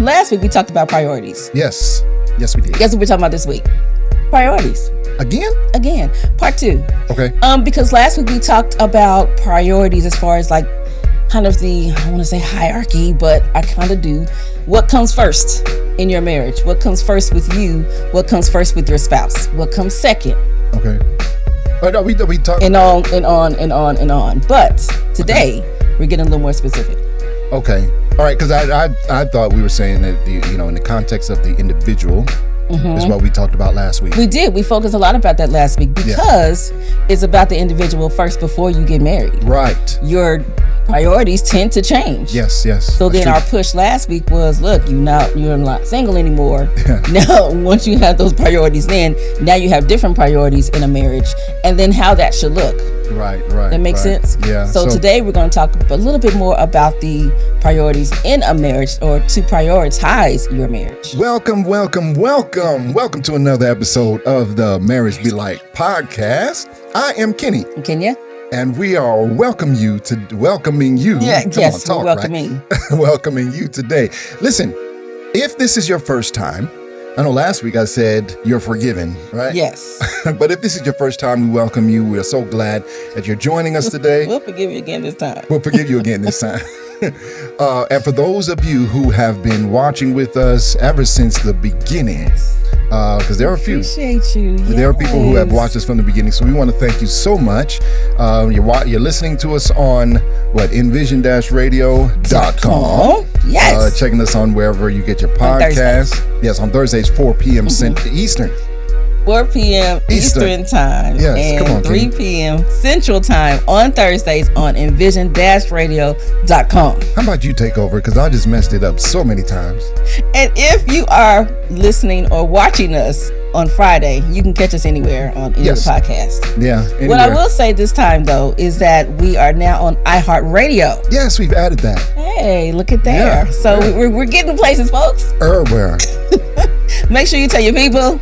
Last week we talked about priorities. Yes. Yes, we did. Guess what we're talking about this week? Priorities. Again. Part 2. Okay. Because last week we talked about priorities as far as like kind of the, I want to say hierarchy, but I kind of do. What comes first in your marriage? What comes first with you? What comes first with your spouse? What comes second? Okay. Oh, no, we talked. And on. But today we're getting a little more specific. Okay. All right. Because I thought we were saying that in the context of the individual is what we talked about last week. We did. We focused a lot about that last week because it's about the individual first before you get married. Right. Your priorities tend to change. Yes. So then our push last week was, look, you're not single anymore. Yeah. Now, once you have those priorities, now you have different priorities in a marriage, and then how that should look. Right. That makes sense? Yeah. So today we're going to talk a little bit more about the priorities in a marriage, or to prioritize your marriage. Welcome to another episode of the Marriage Be Like podcast. I am Kenny. And Kenya? And we are welcoming you. Yeah, we're welcoming. Right? Welcoming you today. Listen, if this is your first time, I know last week I said you're forgiven, right? Yes. But if this is your first time, we welcome you. We are so glad that you're joining us today. We'll forgive you again this time. And for those of you who have been watching with us ever since the beginning, because there are a few. Appreciate you. Yes. There are people who have watched us from the beginning, so we want to thank you so much. You're listening to us on envision-radio.com. Yes. Checking us on wherever you get your podcasts. Yes, on Thursdays, 4 p.m. Eastern. 4 p.m. Eastern time. Yes, and come on, 3 p.m. Central time on Thursdays on envision-radio.com. How about you take over? Because I just messed it up so many times. And if you are listening or watching us on Friday, you can catch us anywhere on any of the podcast. Yeah. Anywhere. What I will say this time, though, is that we are now on iHeartRadio. Yes, we've added that. Hey, look at there. Yeah, so we're getting places, folks. Everywhere. Make sure you tell your people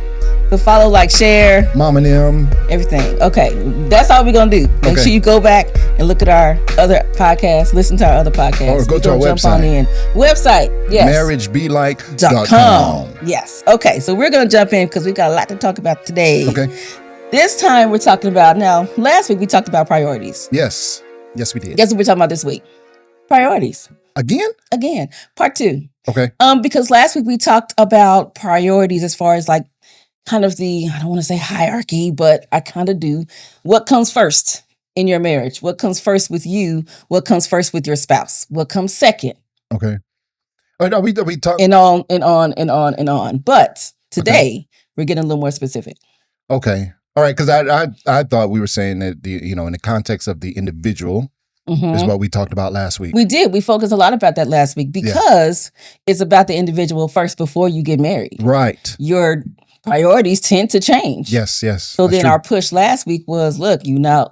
to follow, like, share. Mom and them. Everything. Okay. That's all we're going to do. Make sure you go back and look at our other podcasts. Listen to our other podcasts. Or go to our website. Jump on in. Website. Yes. marriagebelike.com. Yes. Okay. So we're going to jump in because we've got a lot to talk about today. Okay. This time we're talking about, now, last week we talked about priorities. Yes, we did. Guess what we're talking about this week? Priorities. Again. Part 2. Okay. Because last week we talked about priorities as far as like kind of the, I don't want to say hierarchy, but I kind of do. What comes first in your marriage? What comes first with you? What comes first with your spouse? What comes second? Okay. Oh, no, we talked. And on. But today we're getting a little more specific. Okay. All right. Because I thought we were saying that in the context of the individual is what we talked about last week. We did. We focused a lot about that last week because it's about the individual first before you get married. Right. Your priorities tend to change. Yes. So then our push last week was, look, you're not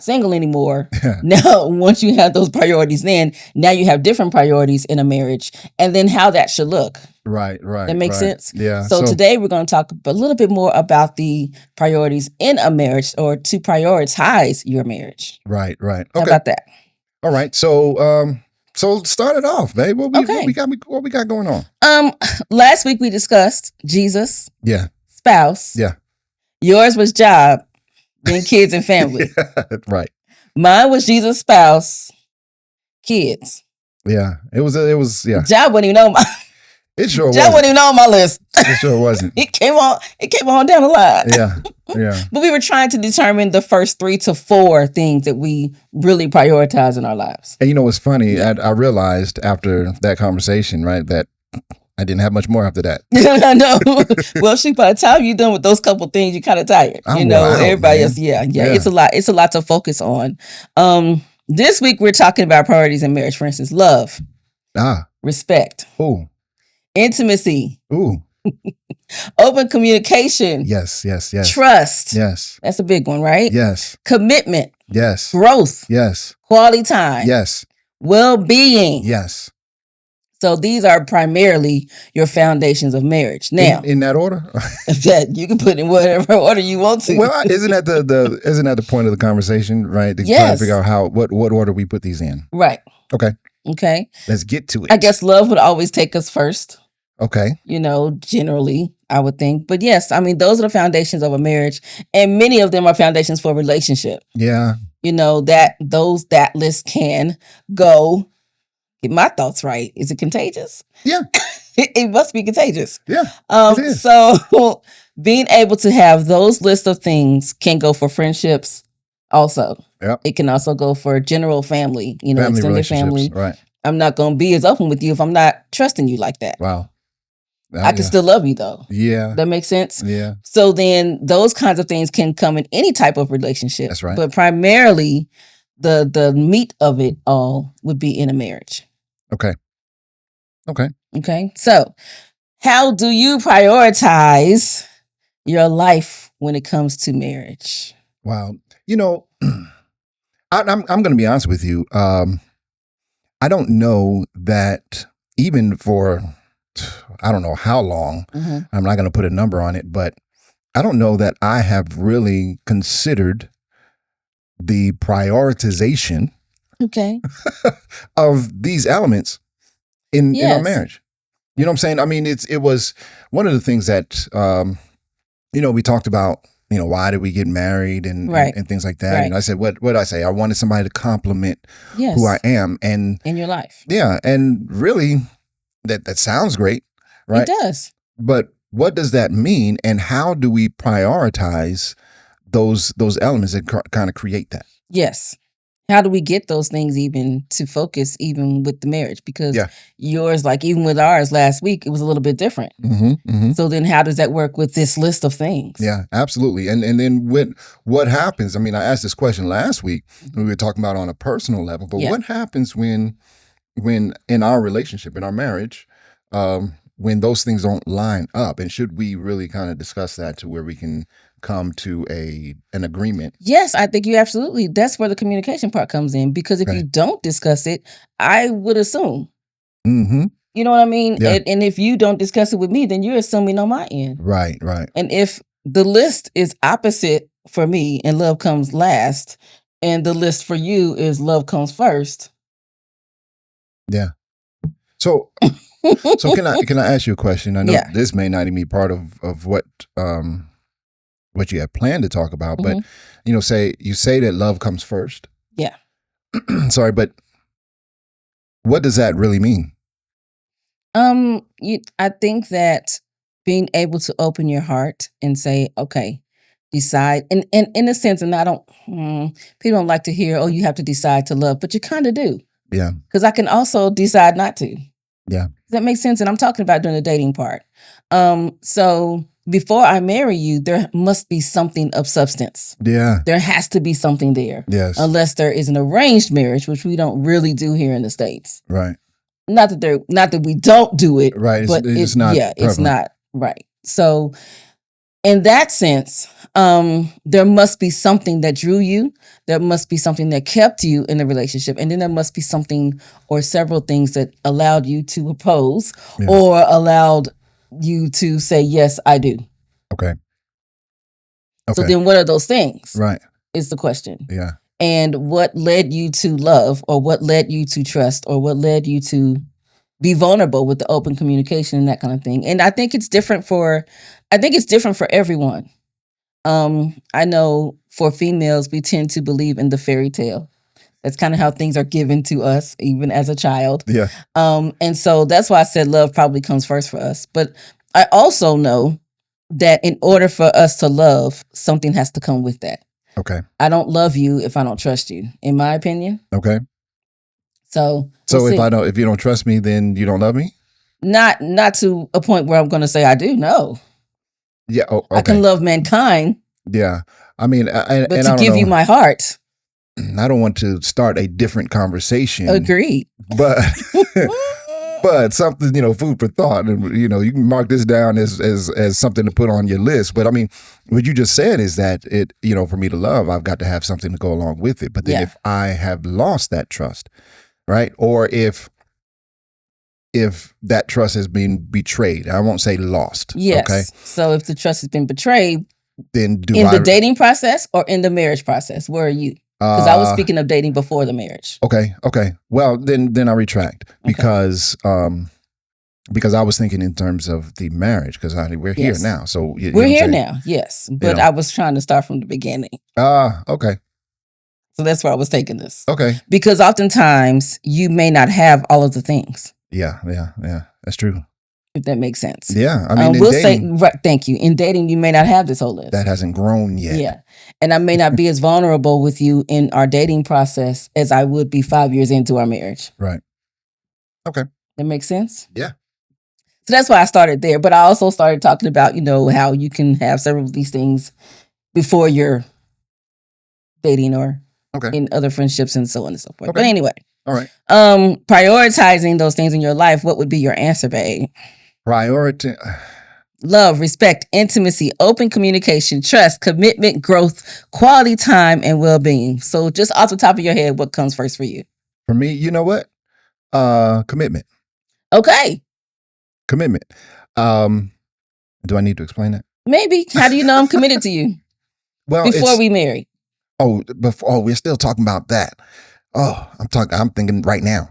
single anymore. Yeah. Now, once you have those priorities, now you have different priorities in a marriage, and then how that should look. Right. That makes sense? Yeah. So today we're going to talk a little bit more about the priorities in a marriage, or to prioritize your marriage. Right. Okay. How about that? All right. So start it off, babe. What we got going on? Last week we discussed Jesus. Yeah. Spouse. Yeah. Yours was job, then kids and family. Right. Mine was Jesus, spouse, kids. Yeah. It was yeah. Job wasn't even on my. It sure was. Job wasn't even on my list. It sure wasn't. It came on down the line. Yeah. But we were trying to determine the first 3 to 4 things that we really prioritize in our lives. And what's funny? I realized after that conversation, right, that I didn't have much more after that. I know. Well, by the time you're done with those couple things, you're kind of tired. Everybody else. Yeah. It's a lot. It's a lot to focus on. This week we're talking about priorities in marriage. For instance, love, respect, intimacy, open communication. Yes. Trust. Yes. That's a big one, right? Yes. Commitment. Yes. Growth. Yes. Quality time. Yes. Well-being. Yes. So these are primarily your foundations of marriage. Now, in that order, that you can put in whatever order you want to. Well, isn't that the point of the conversation, right? To try to figure out what order we put these in. Right. Okay. Okay. Let's get to it. I guess love would always take us first. Okay. Generally, I would think. But yes, I mean, those are the foundations of a marriage. And many of them are foundations for a relationship. Yeah. That list can go. Get my thoughts right. Is it contagious? Yeah. It must be contagious. Yeah. It is. So being able to have those lists of things can go for friendships also. Yep. It can also go for general family, extended family. Right. I'm not going to be as open with you if I'm not trusting you like that. Wow. I can still love you though. Yeah. That makes sense? Yeah. So then those kinds of things can come in any type of relationship. That's right. But primarily the meat of it all would be in a marriage. Okay. So how do you prioritize your life when it comes to marriage? Wow. I'm going to be honest with you. I don't know that even for, I don't know how long, I'm not going to put a number on it, but I don't know that I have really considered the prioritization of these elements in our marriage. You know what I'm saying? I mean, it was one of the things that, we talked about, why did we get married and things like that. Right. And I said, what did I say? I wanted somebody to compliment who I am and in your life. Yeah. And really that sounds great, right? It does. But what does that mean? And how do we prioritize those elements that kind of create that? Yes. How do we get those things even to focus even with the marriage? Because yours, like even with ours last week, it was a little bit different. So then how does that work with this list of things? Yeah, absolutely. And then what happens? I mean, I asked this question last week. We were talking about on a personal level, but what happens when in our relationship, in our marriage, when those things don't line up? And should we really kind of discuss that to where we can come to an agreement? Yes, I think you absolutely. That's where the communication part comes in. Because if you don't discuss it, I would assume. You know what I mean? Yeah. And if you don't discuss it with me, then you're assuming on my end. Right. And if the list is opposite for me and love comes last, and the list for you is love comes first. Yeah. So can I ask you a question? I know this may not even be part of what you had planned to talk about, but you say that love comes first. Yeah. Sorry, but what does that really mean? I think that being able to open your heart and say, okay, decide, and in a sense, and I don't, people don't like to hear, oh, you have to decide to love, but you kind of do. Yeah. Because I can also decide not to. Yeah. Does that make sense? And I'm talking about during the dating part. So before I marry you, there must be something of substance. Yeah. There has to be something there. Yes. Unless there is an arranged marriage, which we don't really do here in the States. Right. Not that we don't do it. Right. But it's not. Yeah, prevalent. It's not. Right. So in that sense, there must be something that drew you. There must be something that kept you in the relationship. And then there must be something or several things that allowed you to oppose or allowed you to say, yes, I do. Okay. So then what are those things? Right. Is the question. Yeah. And what led you to love, or what led you to trust, or what led you to be vulnerable with the open communication and that kind of thing. And I think it's different for everyone. I know for females, we tend to believe in the fairy tale. That's kind of how things are given to us, even as a child. Yeah. And so that's why I said love probably comes first for us. But I also know that in order for us to love, something has to come with that. Okay. I don't love you if I don't trust you, in my opinion. Okay. So if you don't trust me, then you don't love me? Not to a point where I'm going to say I do. No. Yeah. Oh, okay. I can love mankind. Yeah. I mean, but to give you my heart, I don't want to start a different conversation. Agreed. But but something, food for thought, and you can mark this down as something to put on your list. But I mean, what you just said is that for me to love, I've got to have something to go along with it. But then if I have lost that trust, right? Or if that trust has been betrayed, I won't say lost. Yes. Okay. So if the trust has been betrayed, then the dating process or in the marriage process, where are you? Because I was speaking of dating before the marriage. Okay. Well, then I retract because Because I was thinking in terms of the marriage, because we're here now. So we're here now, yes. But I was trying to start from the beginning. Okay. So that's where I was taking this. Okay. Because oftentimes you may not have all of the things. Yeah. That's true. If that makes sense. Yeah. I mean, we'll dating, say, thank you. In dating, you may not have this whole list. That hasn't grown yet. Yeah. And I may not be as vulnerable with you in our dating process as I would be 5 years into our marriage. Right. Okay. That makes sense? Yeah. So that's why I started there. But I also started talking about, how you can have several of these things before you're dating or in other friendships and so on and so forth. Okay. But anyway. All right. Prioritizing those things in your life, what would be your answer, babe? Priority. Love, respect, intimacy, open communication, trust, commitment, growth, quality time, and well-being. So just off the top of your head, what comes first for you? For me, you know what? Commitment. Okay. Commitment. Do I need to explain that? Maybe. How do you know I'm committed to you? Well, before we marry. We're still talking about that. I'm thinking right now.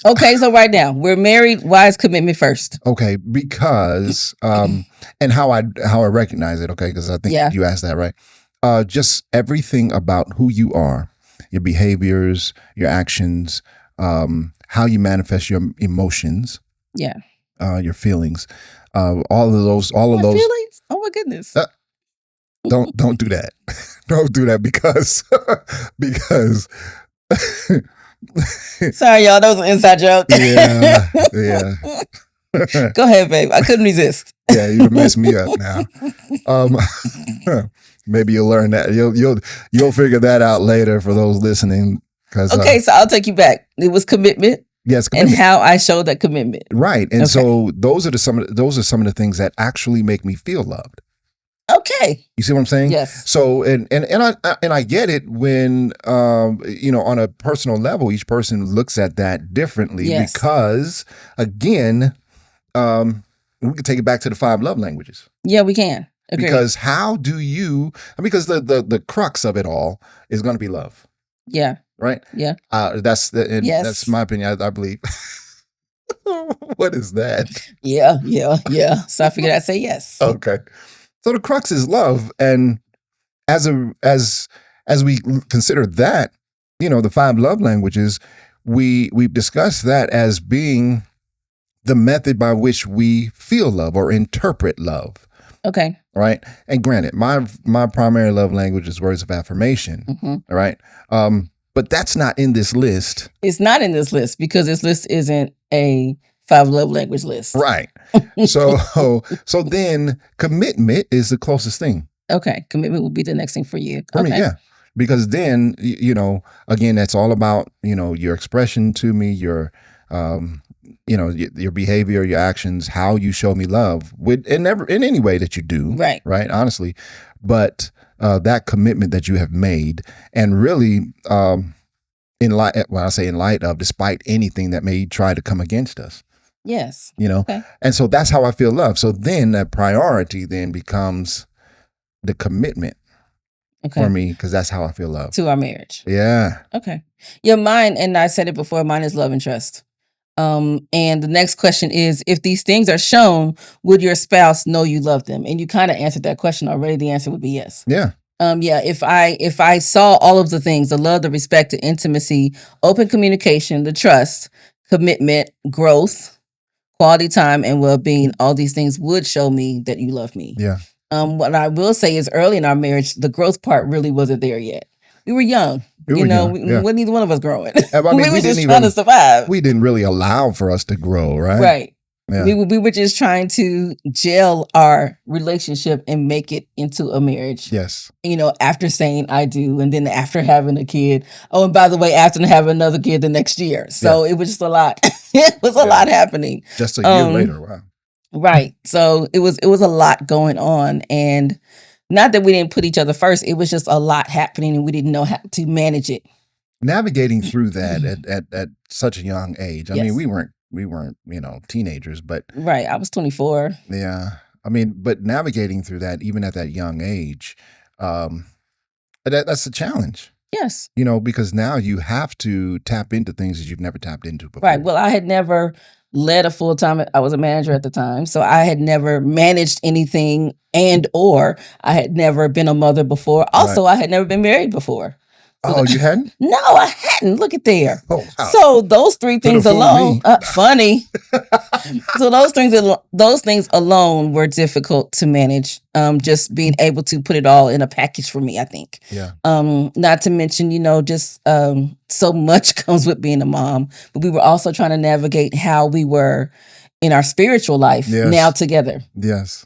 Okay, so right now we're married. Why is commitment first? Okay, because and how I recognize it. Okay, because I think you asked that, right? Just everything about who you are, your behaviors, your actions, how you manifest your emotions. Yeah. Your feelings, all of those. Feelings? Oh my goodness! Don't do that. Don't do that because Sorry, y'all. That was an inside joke. Yeah. Go ahead, babe. I couldn't resist. Yeah, you messed me up now. Maybe you'll learn that. You'll figure that out later for those listening. Okay, so I'll take you back. It was commitment. Yes, commitment. And how I showed that commitment. Right, and so those are some of the things that actually make me feel loved. Okay. You see what I'm saying? Yes. So and I get it when on a personal level, each person looks at that differently because again, we can take it back to the 5 love languages. Yeah, we can. Agreed. Because how do you? Because the crux of it all is going to be love. Yeah. Right. Yeah. That's my opinion. I believe. What is that? Yeah. So I figured I'd say yes. Okay. So the crux is love, and as we consider that, the 5 love languages, we've discussed that as being the method by which we feel love or interpret love. Okay. Right. And granted, my primary love language is words of affirmation. Mm-hmm. Right. But that's not in this list. It's not in this list because this list isn't a 5 love language list. Right. So then commitment is the closest thing. Okay. Commitment will be the next thing for you. For me, yeah. Because then, again, that's all about, your expression to me, your behavior, your actions, how you show me love in any way that you do. Right. Right. Honestly. But that commitment that you have made, and really, in light of, despite anything that may try to come against us. Yes. Okay. And so that's how I feel love. So then that priority then becomes the commitment for me, because that's how I feel love. To our marriage. Yeah. Okay. Yeah, mine, and I said it before, mine is love and trust. And the next question is, if these things are shown, would your spouse know you love them? And you kind of answered that question already. The answer would be yes. Yeah. If I saw all of the things, the love, the respect, the intimacy, open communication, the trust, commitment, growth, quality time, and well-being, all these things would show me that you love me. Yeah. What I will say is early in our marriage, the growth part really wasn't there yet. We were young. Neither one of us growing. I mean, we were just trying to survive. We didn't really allow for us to grow, right? Right. Yeah. We were just trying to gel our relationship and make it into a marriage. Yes. After saying I do, and then after having a kid. Oh, and by the way, after having another kid the next year. So it was just a lot. It was a lot happening. Just a year later. Wow. Right. So it was a lot going on, and not that we didn't put each other first. It was just a lot happening, and we didn't know how to manage it. Navigating through that at such a young age. I mean, we weren't teenagers, but right. I was 24. Yeah. I mean, but navigating through that, even at that young age, that's a challenge. Yes. Because now you have to tap into things that you've never tapped into before. Right. Well, I had never led a full-time, I was a manager at the time. So I had never managed anything, and or I had never been a mother before. Also, I had never been married before. So you hadn't? No, I hadn't. Look at there. Oh, wow. So those three things alone, funny. So those things alone were difficult to manage. Just being able to put it all in a package for me, I think. Yeah. Not to mention, just so much comes with being a mom, but we were also trying to navigate how we were in our spiritual life now together. Yes.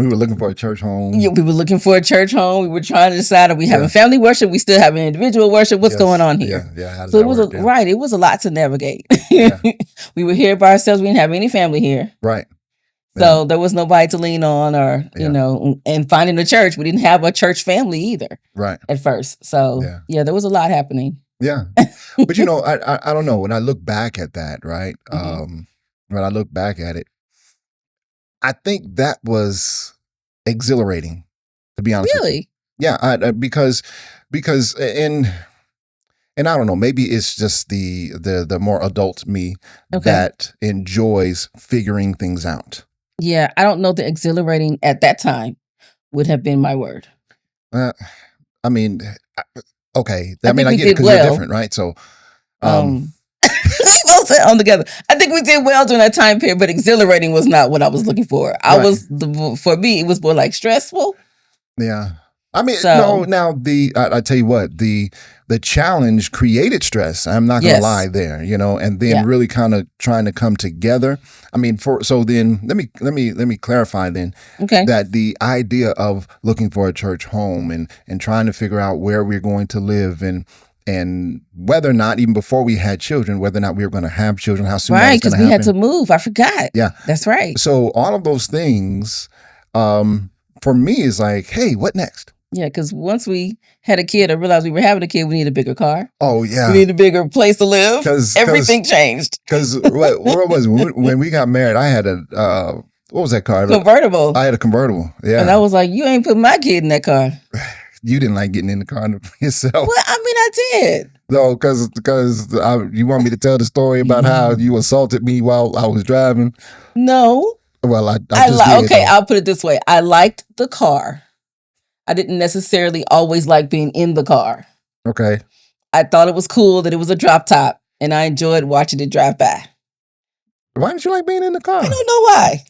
We were looking for a church home. Yeah, we were looking for a church home. We were trying to decide, are we having family worship? We still having individual worship? What's going on here? Yeah. So it was it was a lot to navigate. We were here by ourselves. We didn't have any family here. Right. So there was nobody to lean on, or and finding a church. We didn't have a church family either. Right. At first. So there was a lot happening. Yeah. But I don't know. When I look back at that, right? When I look back at it, I think that was exhilarating, to be honest with you. Yeah, because and I don't know, maybe it's just the more adult me that enjoys figuring things out. Yeah, I don't know that exhilarating at that time would have been my word. I mean, okay. I get it because you're different, right? So, on together. I think we did well during that time period, but exhilarating was not what I was looking for. For me, it was more like stressful. Yeah. I mean, no, now I tell you what, the challenge created stress. I'm not going to lie there, and then really kind of trying to come together. I mean, so then let me clarify then that the idea of looking for a church home and trying to figure out where we're going to live and whether or not, even before we had children, whether or not we were going to have children, how soon that was going to happen. Right, because we had to move. I forgot. Yeah. That's right. So all of those things, for me, is like, hey, what next? Yeah, because once we had a kid, I realized we were having a kid, we need a bigger car. Oh, yeah. We need a bigger place to live. Everything changed. Because what was it? When we got married, I had a, what was that car? Convertible. I had a convertible, yeah. And I was like, you ain't put my kid in that car. You didn't like getting in the car yourself. Well, I mean, I did. No, because you want me to tell the story about how you assaulted me while I was driving? No. Well, I just did. Okay, I'll put it this way. I liked the car. I didn't necessarily always like being in the car. Okay. I thought it was cool that it was a drop top, and I enjoyed watching it drive by. Why didn't you like being in the car? I don't know why.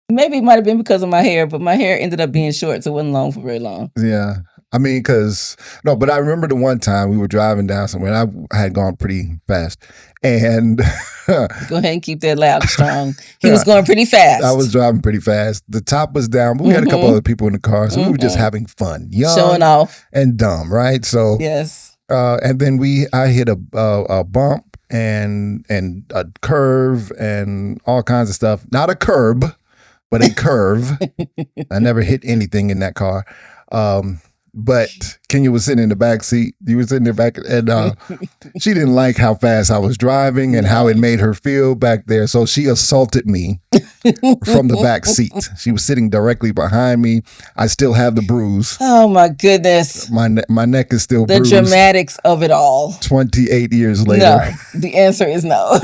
Maybe it might have been because of my hair, but my hair ended up being short, so it wasn't long for very long. Yeah. I mean, but I remember the one time we were driving down somewhere, and I had gone pretty fast. And go ahead and keep that loud and strong. He was going pretty fast. I was driving pretty fast. The top was down, but we had a couple other people in the car, so we were just having fun, young, showing off, and dumb, right? So yes. And then I hit a bump and a curve and all kinds of stuff. Not a curb, but a curve. I never hit anything in that car. But Kenya was sitting in the back seat. You were sitting there back, and she didn't like how fast I was driving and how it made her feel back there. So she assaulted me from the back seat. She was sitting directly behind me. I still have the bruise. Oh my goodness! My neck is still bruised. The dramatics of it all. 28 years later. No, the answer is no.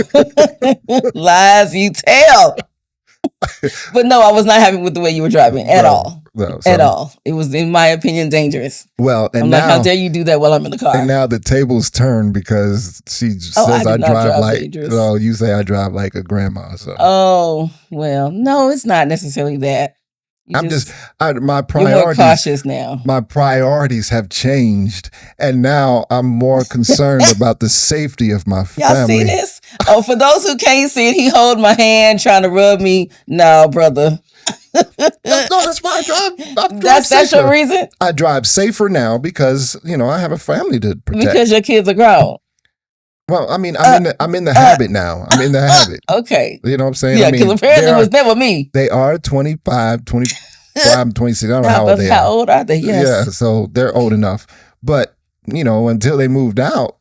Lies you tell. But no, I was not happy with the way you were driving at all. No, at all. It was, in my opinion, dangerous. Well, and I'm now, like, how dare you do that while I'm in the car? And now the tables turn because she says I drive like. Dangerous. Oh, you say I drive like a grandma. So. Oh well, no, it's not necessarily that. My priorities. You're more cautious now. My priorities have changed, and now I'm more concerned about the safety of my family. Y'all see this? Oh, for those who can't see it, he hold my hand trying to rub me. No, brother. No, that's why I drive. That's your reason? I drive safer now because I have a family to protect. Because your kids are grown. Well, I mean, I'm in the habit now. I'm in the habit. Okay. You know what I'm saying? Yeah, because apparently it was never me. They are 25, 26. I don't know how old they are. How old are they? Yes. Yeah, so they're old enough. But, until they moved out,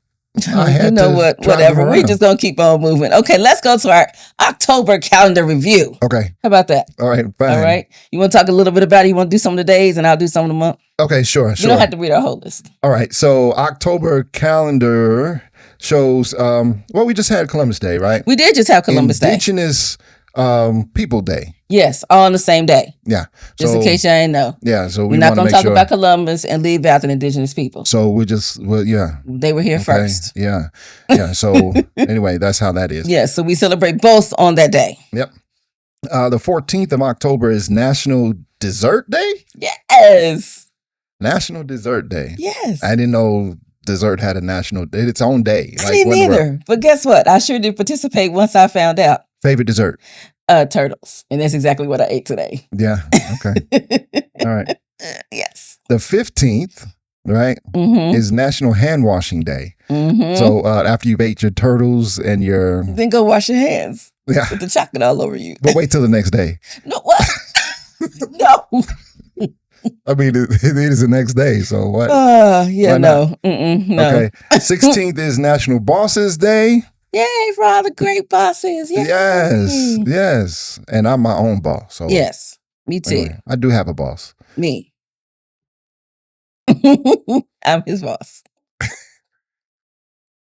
I had to whatever. We're just going to keep on moving. Okay, let's go to our October calendar review. Okay. How about that? All right, fine. All right. You want to talk a little bit about it? You want to do some of the days and I'll do some of the month? Okay, sure. You don't have to read our whole list. All right, so October calendar shows. Well, we just had Columbus Day, right? We did just have Columbus Day. Indigenous People Day. Yes, all on the same day. Yeah. Just in case y'all didn't know. Yeah. So we're not going to talk about Columbus and leave out the indigenous people. So yeah. They were here first. Yeah. Yeah. So anyway, that's how that is. Yeah. So we celebrate both on that day. Yep. The 14th of October is National Dessert Day. Yes. National Dessert Day. Yes. I didn't know dessert had its own day. I didn't either. But guess what? I sure did participate once I found out. Favorite dessert? Turtles. And that's exactly what I ate today. Yeah. Okay. All right. Yes. The 15th, right, is National Hand Washing Day. So after you've ate your turtles and your... Then go wash your hands. Yeah. With the chocolate all over you. But wait till the next day. No, what? No. I mean, it is the next day, so what? Yeah, no. No. Okay. 16th is National Bosses Day. Yay for all the great bosses. Yay. Yes. And I'm my own boss. So yes, me too. Anyway, I do have a boss. Me. I'm his boss.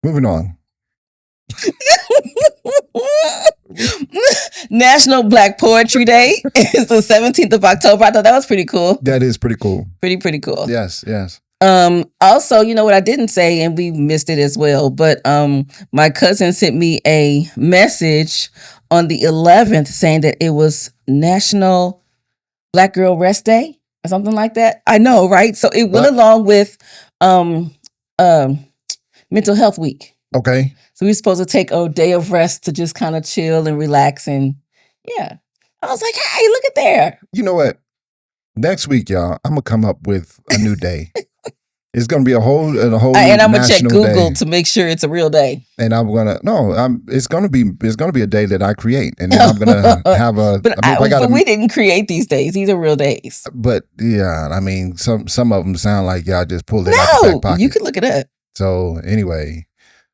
Moving on. National Black Poetry Day is the 17th of October. I thought that was pretty cool. That is pretty cool. Pretty cool. Yes. Also, you know what I didn't say, and we missed it as well, but my cousin sent me a message on the 11th saying that it was National Black Girl Rest Day or something like that. I know, right? So it went along with Mental Health Week. Okay. So we're supposed to take a day of rest to just kind of chill and relax, and yeah. I was like, hey, look at there. You know what? Next week, y'all, I'm gonna come up with a new day. It's gonna be a whole and I'm gonna check Google day. to make sure it's a real day. And it's gonna be a day that I create, and then I'm gonna have a. But we didn't create these days; these are real days. But yeah, I mean, some of them sound like y'all just pulled it out the back pocket. You can look it up. So anyway,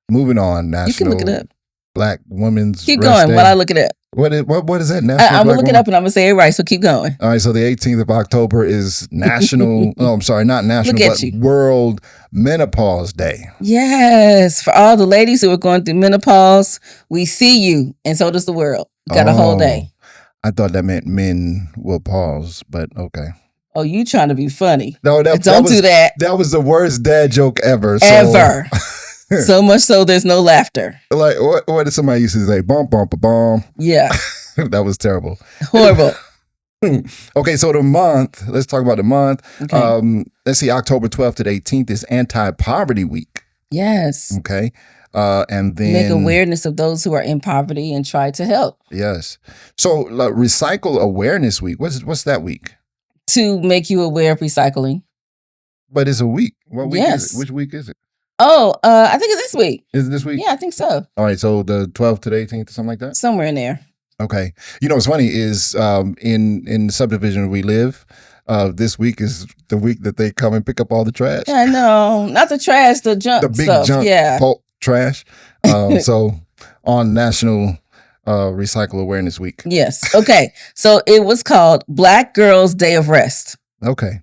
moving on. National you can look it up. Black Women's Keep Rest going Day. while I look it up. What is that? National I'm gonna look it up and I'm gonna say it right. So keep going. All right. So the 18th of October is National. Oh, I'm sorry, not National, but World Menopause Day. Yes, for all the ladies who are going through menopause, we see you, and so does the world. Got a whole day. I thought that meant men will pause, but okay. Oh, you trying to be funny? No, don't do that. That was the worst dad joke ever. Ever. So much so there's no laughter. Like what did somebody used to say? Bum bum ba bum. Yeah. That was terrible. Horrible. Okay, so the month, let's talk about the month. Okay. Let's see, October 12th to the 18th is Anti-Poverty Week. Yes. Okay. And then make awareness of those who are in poverty and try to help. Yes. So Recycle Awareness Week. What's that week? To make you aware of recycling. But it's a week. What week is it? Which week is it? Oh, I think it's this week. Is it this week? Yeah, I think so. All right, so the 12th to the 18th or something like that? Somewhere in there. Okay. You know what's funny is in the subdivision we live, this week is the week that they come and pick up all the trash. I know. Not the trash, the junk. The big stuff. junk yeah. pulp trash. So on National Recycle Awareness Week. Yes. Okay. So it was called Black Girls Day of Rest. Okay.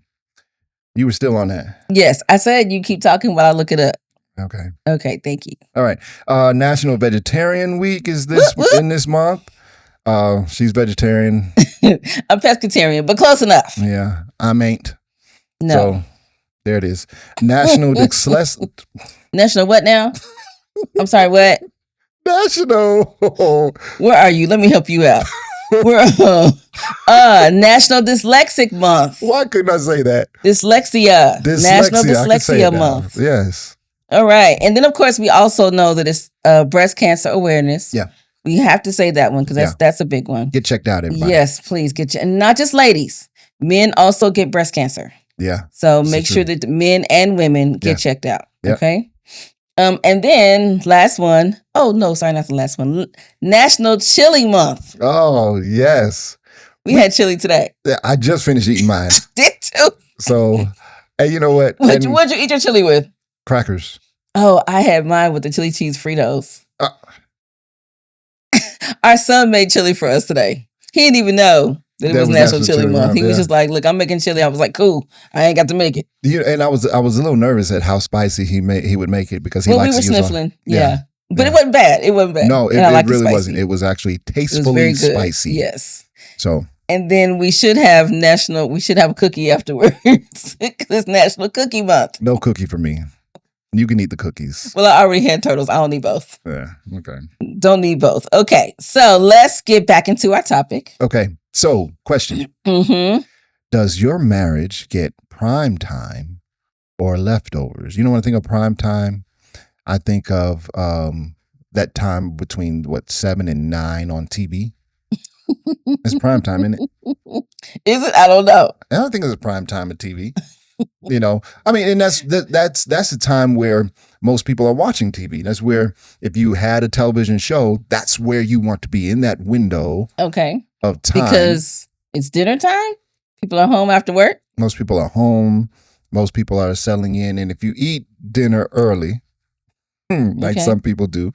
You were still on that. Yes. I said you keep talking while I look it up. Okay. Okay. Thank you. All right. National Vegetarian Week is in this month. She's vegetarian. I'm pescatarian, but close enough. Yeah. I'm ain't. No. So there it is. National National what now? I'm sorry, what? National. Where are you? Let me help you out. We're National Dyslexic Month. Why couldn't I say that? Dyslexia. National Dyslexia Month. Yes. All right. And then, of course, we also know that it's breast cancer awareness. Yeah. We have to say that one because that's a big one. Get checked out, everybody. Yes, please get you. And not just ladies. Men also get breast cancer. Yeah. So make sure that men and women get checked out. Yep. Okay. And then last one. Oh, no, sorry, not the last one. National Chili Month. Oh, yes. We had chili today. I just finished eating mine. Did too. So, hey, you know what? What'd you eat your chili with? Crackers. Oh, I had mine with the chili cheese Fritos. Our son made chili for us today. He didn't even know. That it was National Chili Month. He was just like, "Look, I'm making chili." I was like, "Cool, I ain't got to make it." Yeah, and I was a little nervous at how spicy he would make it because he likes we were to use sniffling. But it wasn't bad. It wasn't bad. No, it really wasn't. It was actually tastefully spicy. Yes. So. And then we should have a cookie afterwards. It's National Cookie Month. No cookie for me. You can eat the cookies. Well, I already had turtles. I don't need both. Yeah. Okay. Don't need both. Okay. So let's get back into our topic. Okay. So, question. Does your marriage get prime time or leftovers? You know, when I think of prime time, I think of that time between 7 and 9 on TV. It's prime time, isn't it? Is it? I don't know. I don't think it's a prime time of TV. You know, I mean, and that's the time where most people are watching TV. That's where, if you had a television show, that's where you want to be, in that window. Okay. Of time, because it's dinner time. People are home after work. Most people are home. Most people are settling in, and if you eat dinner early, like some people do,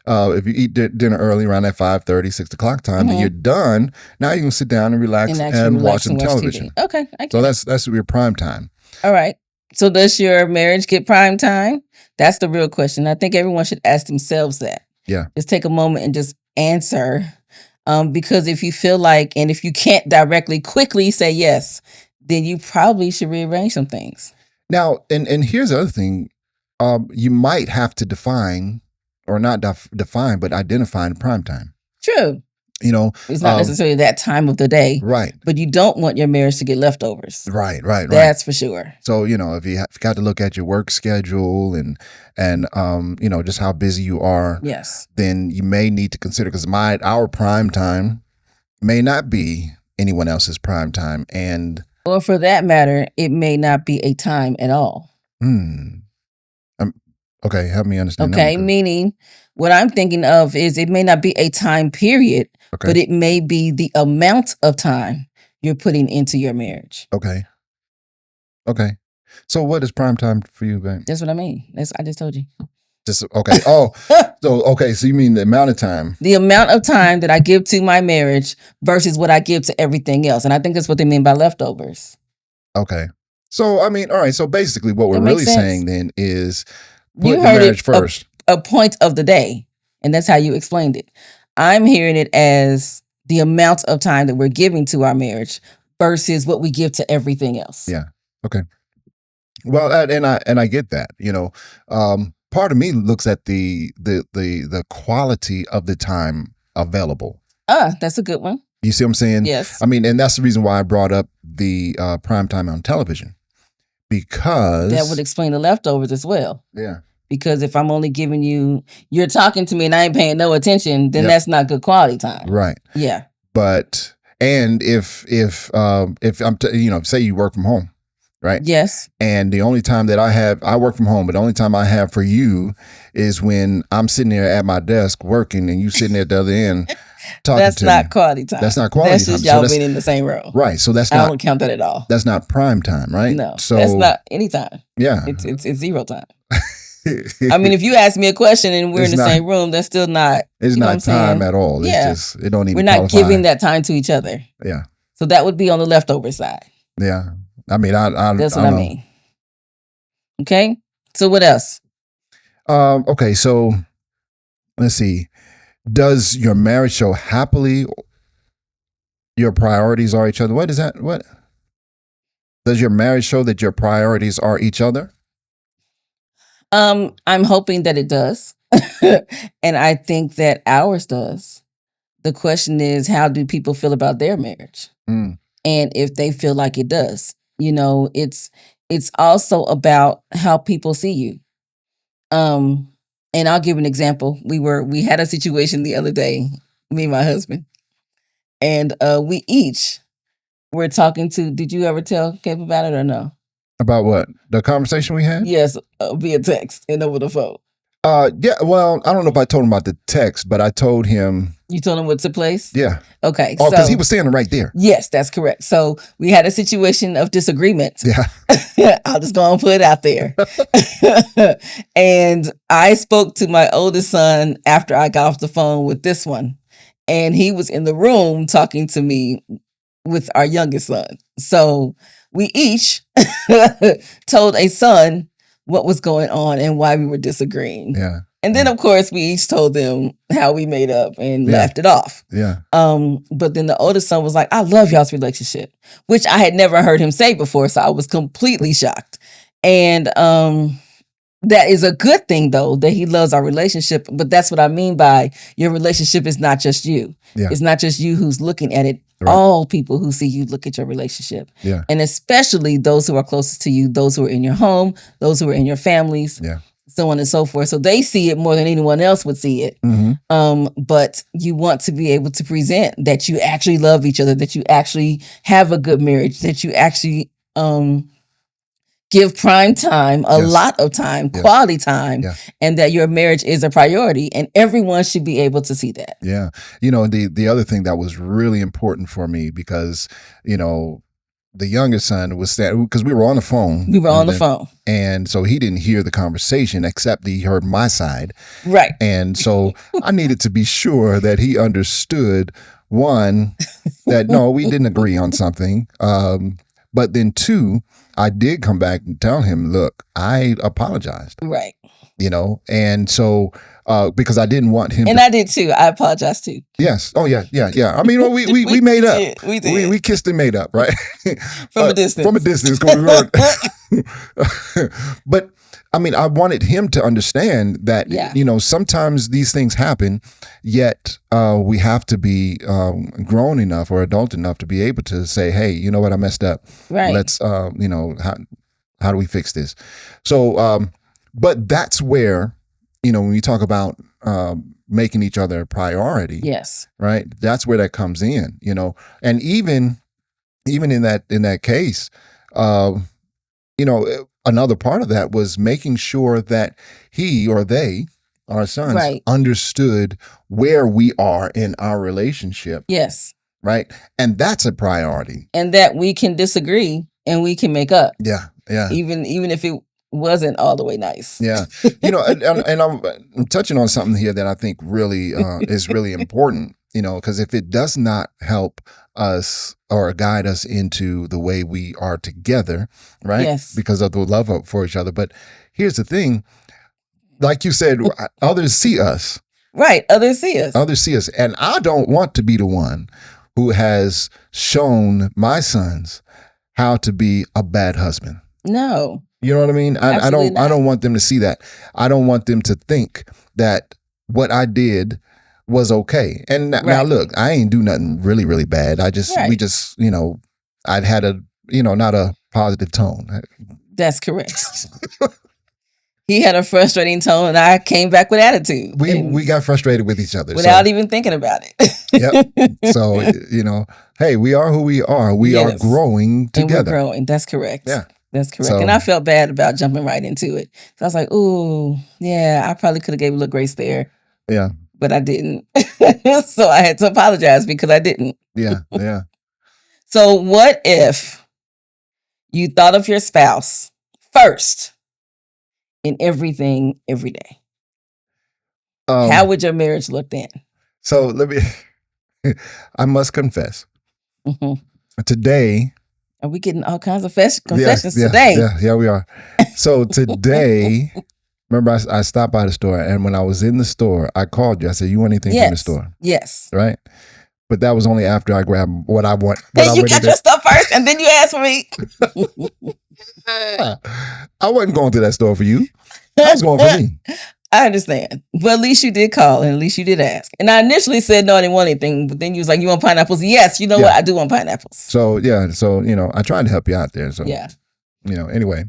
if you eat dinner early around that 5:30, 6 o'clock time, then you're done. Now you can sit down and relax and watch some television. TV. Okay. So that's your prime time. All right. So does your marriage get prime time? That's the real question. I think everyone should ask themselves that. Yeah. Just take a moment and just answer. Because if you feel like, and if you can't directly, quickly say yes, then you probably should rearrange some things. Now, and here's the other thing. You might have to define, or not define, but identify prime time. True. You know, it's not necessarily that time of the day, right? But you don't want your marriage to get leftovers, right? That's for sure. So if you got to look at your work schedule and just how busy you are, yes, then you may need to consider, because our prime time may not be anyone else's prime time, or for that matter, it may not be a time at all. Okay, help me understand. Okay, meaning what I'm thinking of is it may not be a time period, but it may be the amount of time you're putting into your marriage. Okay. So what is prime time for you, babe? That's what I mean. I just told you. Okay. Oh, so you mean the amount of time? The amount of time that I give to my marriage versus what I give to everything else. And I think that's what they mean by leftovers. Okay. So, I mean, all right. So basically what we're really saying then is, you heard it first. A point of the day, and that's how you explained it. I'm hearing it as the amount of time that we're giving to our marriage versus what we give to everything else. Yeah. Okay. Well, and I get that. Part of me looks at the quality of the time available. That's a good one. You see what I'm saying? Yes. I mean, and that's the reason why I brought up the prime time on television, because that would explain the leftovers as well. Yeah. Because if I'm only giving you're talking to me and I ain't paying no attention, then that's not good quality time. Right. Yeah. But if I'm say you work from home, right? Yes. And the only time that I work from home, but the only time I have for you is when I'm sitting there at my desk working and you sitting there at the other end talking to me. That's not quality time. That's not quality time. That's just y'all being in the same room. Right. So I don't count that at all. That's not prime time, right? No. So that's not any time. Yeah. It's zero time. I mean, if you ask me a question and we're in the same room, that's still not. It's not time at all. Yeah. It's just, it don't even. We're not giving that time to each other. Yeah. So that would be on the leftover side. Yeah. I mean, that's what I mean. Okay. So what else? Okay. So let's see. Does your marriage show happily your priorities are each other? What is that? What? Does your marriage show that your priorities are each other? I'm hoping that it does. And I think that ours does. The question is, how do people feel about their marriage? And if they feel like it does, it's also about how people see you. And I'll give an example. We had a situation the other day, me and my husband, and we each were talking to, did you ever tell Cape about it or no? About what? The conversation we had? Yes, via text and over the phone. Yeah, well, I don't know if I told him about the text, but I told him. You told him what took place? Yeah. Okay. Oh, because he was standing right there. Yes, that's correct. So we had a situation of disagreement. Yeah. I'll just go and put it out there. And I spoke to my oldest son after I got off the phone with this one. And he was in the room talking to me with our youngest son. So we each told a son what was going on and why we were disagreeing. Yeah. And then, of course, we each told them how we made up and laughed it off. Yeah. But then the oldest son was like, I love y'all's relationship, which I had never heard him say before. So I was completely shocked. And that is a good thing, though, that he loves our relationship. But that's what I mean by your relationship is not just you. Yeah. It's not just you who's looking at it. Right. All people who see you look at your relationship. Yeah. And especially those who are closest to you, those who are in your home, those who are in your families. Yeah. So on and so forth. So they see it more than anyone else would see it. But you want to be able to present that you actually love each other, that you actually have a good marriage, that you actually give prime time, a lot of time, quality time, and that your marriage is a priority. And everyone should be able to see that. Yeah. You know, the other thing that was really important for me because, you know, the youngest son was standing because we were on the phone. We were on the phone. And so he didn't hear the conversation except he heard my side. Right. And so I needed to be sure that he understood, one, that no, we didn't agree on something. But then two, I did come back and tell him, look, I apologized. Right. You know, and so because I didn't want him. And I did too. I apologize too. Yes. Oh yeah. I mean, well, we made up. We did. We kissed and made up, right? From a distance. From a distance. But I mean, I wanted him to understand that you know sometimes these things happen, yet we have to be grown enough or adult enough to be able to say, hey, you know what, I messed up. Right. Let's you know how do we fix this? So. But that's where, you know, when we talk about making each other a priority, right? That's where that comes in, you know, and even in that case, you know, another part of that was making sure that he or they, our sons, understood where we are in our relationship. Yes. Right. And that's a priority. And that we can disagree and we can make up. Yeah. Yeah. Even if it wasn't all the way nice. Yeah. You know, and I'm touching on something here that I think really is really important, you know, because if it does not help us or guide us into the way we are together, right? Yes. Because of the love for each other. But here's the thing, like you said, others see us. Right. Others see us. Others see us. And I don't want to be the one who has shown my sons how to be a bad husband. No. You know what I mean? I don't want them to see that. I don't want them to think that what I did was okay. And now look, I ain't do nothing really, really bad. We just, you know, I'd had a, you know, not a positive tone. That's correct. He had a frustrating tone and I came back with attitude. We got frustrated with each other. Without even thinking about it. Yep. So, you know, hey, we are who we are. We are growing together. And we're growing. That's correct. Yeah. That's correct. So, and I felt bad about jumping right into it. So I was like, ooh, yeah, I probably could have gave a little grace there. Yeah. But I didn't. So I had to apologize because I didn't. Yeah. Yeah. So what if you thought of your spouse first in everything every day? How would your marriage look then? So I must confess. Today, are we getting all kinds of confessions today? Yeah, we are. So today, remember I stopped by the store, and when I was in the store, I called you. I said, "You want anything from the store?" Yes. Right. But that was only after I grabbed what I want. Then you got your stuff first, and then you asked for me. I wasn't going to that store for you. I was going for me. I understand. But at least you did call and at least you did ask. And I initially said no, I didn't want anything. But then you was like, you want pineapples? Yes, you know what? I do want pineapples. So, you know, I tried to help you out there. So, you know, anyway.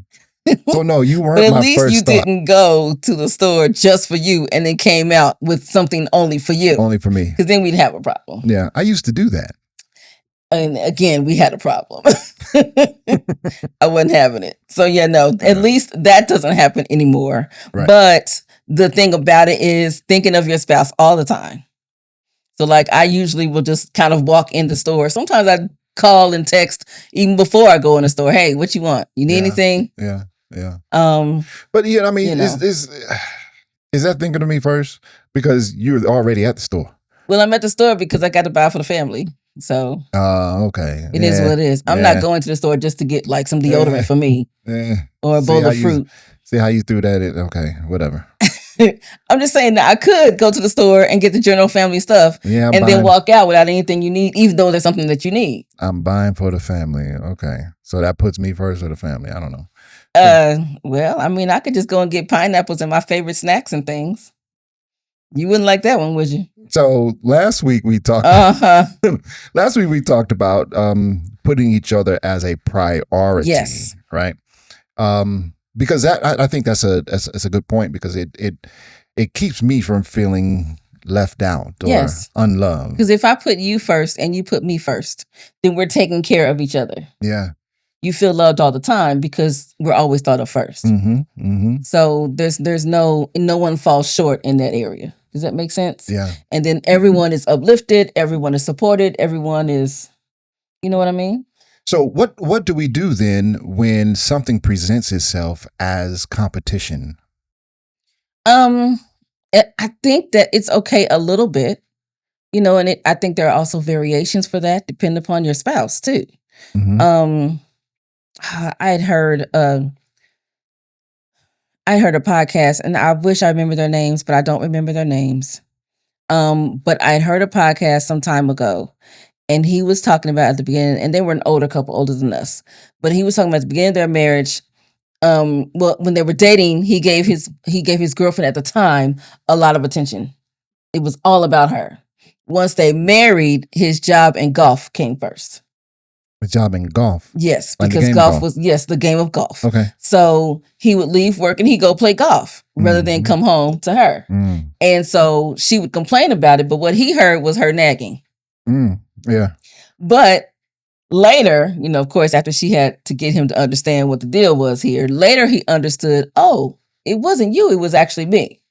So, no, you weren't but my at least first you thought. didn't go to the store just for you and then came out with something only for you. Only for me. Because then we'd have a problem. Yeah, I used to do that. And again, we had a problem. I wasn't having it. So, at least that doesn't happen anymore. Right. But the thing about it is thinking of your spouse all the time. So like I usually will just kind of walk in the store. Sometimes I call and text even before I go in the store. Hey, what you want? You need anything? Yeah. Yeah. But I mean, is that thinking of me first? Because you're already at the store. Well, I'm at the store because I got to buy for the family. So okay. it is what it is. I'm not going to the store just to get like some deodorant for me or a bowl of fruit. See how you threw that in? Okay, whatever. I'm just saying that I could go to the store and get the general family stuff and then walk out without anything you need, even though there's something that you need. I'm buying for the family. Okay. So that puts me first or the family. I don't know. Well, I mean, I could just go and get pineapples and my favorite snacks and things. You wouldn't like that one, would you? So last week we talked. Last week we talked about putting each other as a priority. Yes. Right. Because that I think that's a good point, because it keeps me from feeling left out or unloved. Because if I put you first and you put me first, then we're taking care of each other. Yeah. You feel loved all the time because we're always thought of first. So there's no one falls short in that area. Does that make sense? Yeah. And then everyone is uplifted, everyone is supported, everyone is, you know what I mean? So what do we do then when something presents itself as competition? I think that it's okay a little bit, you know, and I think there are also variations for that, depending upon your spouse too. I had heard a podcast, and I wish I remember their names, but I don't remember their names. But I had heard a podcast some time ago, and he was talking about at the beginning, and they were an older couple, older than us, but he was talking about at the beginning of their marriage. Well, when they were dating, he gave his girlfriend at the time a lot of attention. It was all about her. Once they married, his job and golf came first. The job in golf? Yes, because golf was, the game of golf. Okay. So he would leave work and he'd go play golf rather than come home to her. And so she would complain about it, but what he heard was her nagging. Yeah. But later, you know, of course, after she had to get him to understand what the deal was here, later he understood, oh, it wasn't you, it was actually me.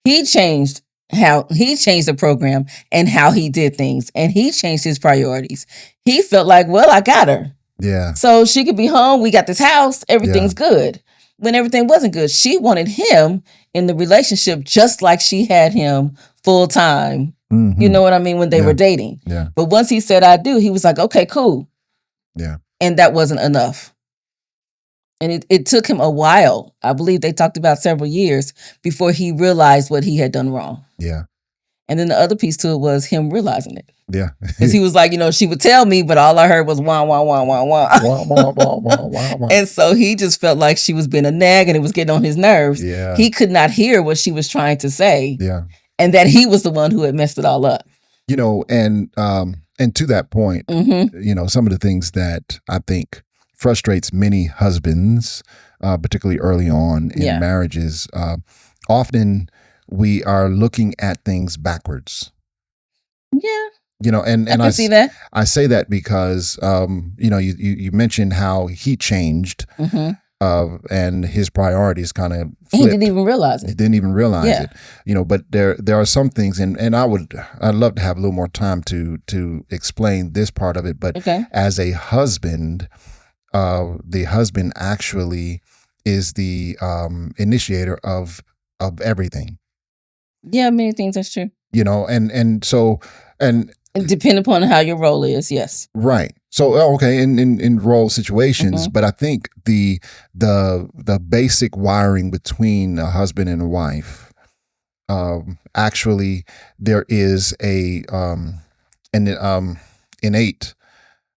He changed the program and how he did things, and he changed his priorities. He felt like, well, I got her. Yeah. So she could be home. We got this house. Everything's good. When everything wasn't good, she wanted him in the relationship just like she had him full time. You know what I mean? When they were dating. Yeah. But once he said, I do, he was like, okay, cool. Yeah. And that wasn't enough. And it took him a while. I believe they talked about several years before he realized what he had done wrong. Yeah. And then the other piece to it was him realizing it. Yeah. Because he was like, you know, she would tell me, but all I heard was wah, wah, wah, wah, wah. Wah, wah, wah, wah, wah, wah. And so he just felt like she was being a nag and it was getting on his nerves. Yeah. He could not hear what she was trying to say. Yeah. And that he was the one who had messed it all up. You know, and to that point, you know, some of the things that I think frustrates many husbands, particularly early on in marriages, often we are looking at things backwards. Yeah. You know, and I see that. I say that because, you know, you mentioned how he changed and his priorities kind of flipped. He didn't even realize it. He didn't even realize it. You know, but there are some things, and I'd love to have a little more time to explain this part of it. But as a husband, the husband actually is the initiator of everything. Yeah, many things, that's true. You know, and so depending upon how your role is, yes. Right. So okay, in role situations, but I think the basic wiring between a husband and a wife, actually there is a an innate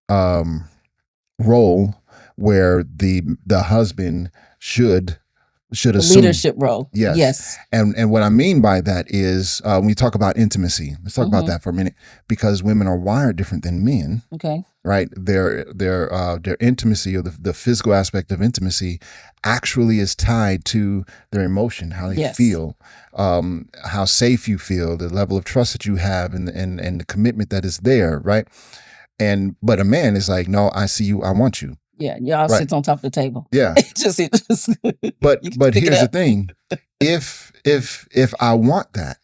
role where the husband should assume leadership role. Yes. And what I mean by that is when we talk about intimacy, let's talk about that for a minute, because women are wired different than men. Okay. Right. Their intimacy, or the physical aspect of intimacy, actually is tied to their emotion, how they feel, how safe you feel, the level of trust that you have, and the commitment that is there. Right. But a man is like, no, I see you, I want you. Yeah, y'all sit on top of the table. Yeah. just But here's the thing. If I want that,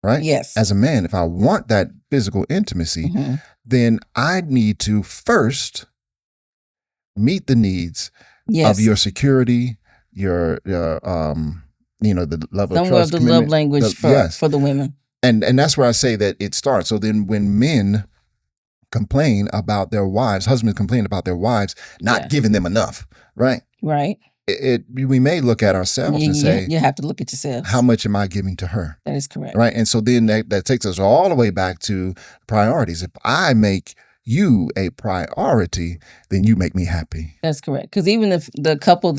right? Yes. As a man, if I want that physical intimacy, then I need to first meet the needs of your security, your you know, the level of trust, the love language for the women. And that's where I say that it starts. So then when men complain about their wives, husbands complain about their wives not giving them enough, right? Right. We may look at ourselves and say, you have to look at yourself. How much am I giving to her? That is correct. Right. And so then that takes us all the way back to priorities. If I make you a priority, then you make me happy. That's correct. Because even the couple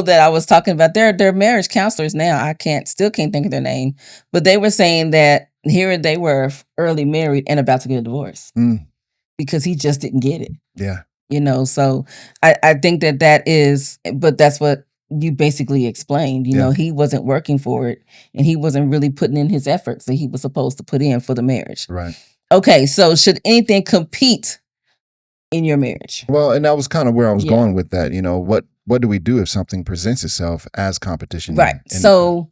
that I was talking about, they're marriage counselors now. I still can't think of their name, but they were saying that here they were early married and about to get a divorce because he just didn't get it. Yeah. So I think that is, but that's what you basically explained. He wasn't working for it and he wasn't really putting in his efforts that he was supposed to put in for the marriage. Right. Okay, so should anything compete in your marriage? Well, and that was kind of where I was going with that. What do we do if something presents itself as competition? Right. So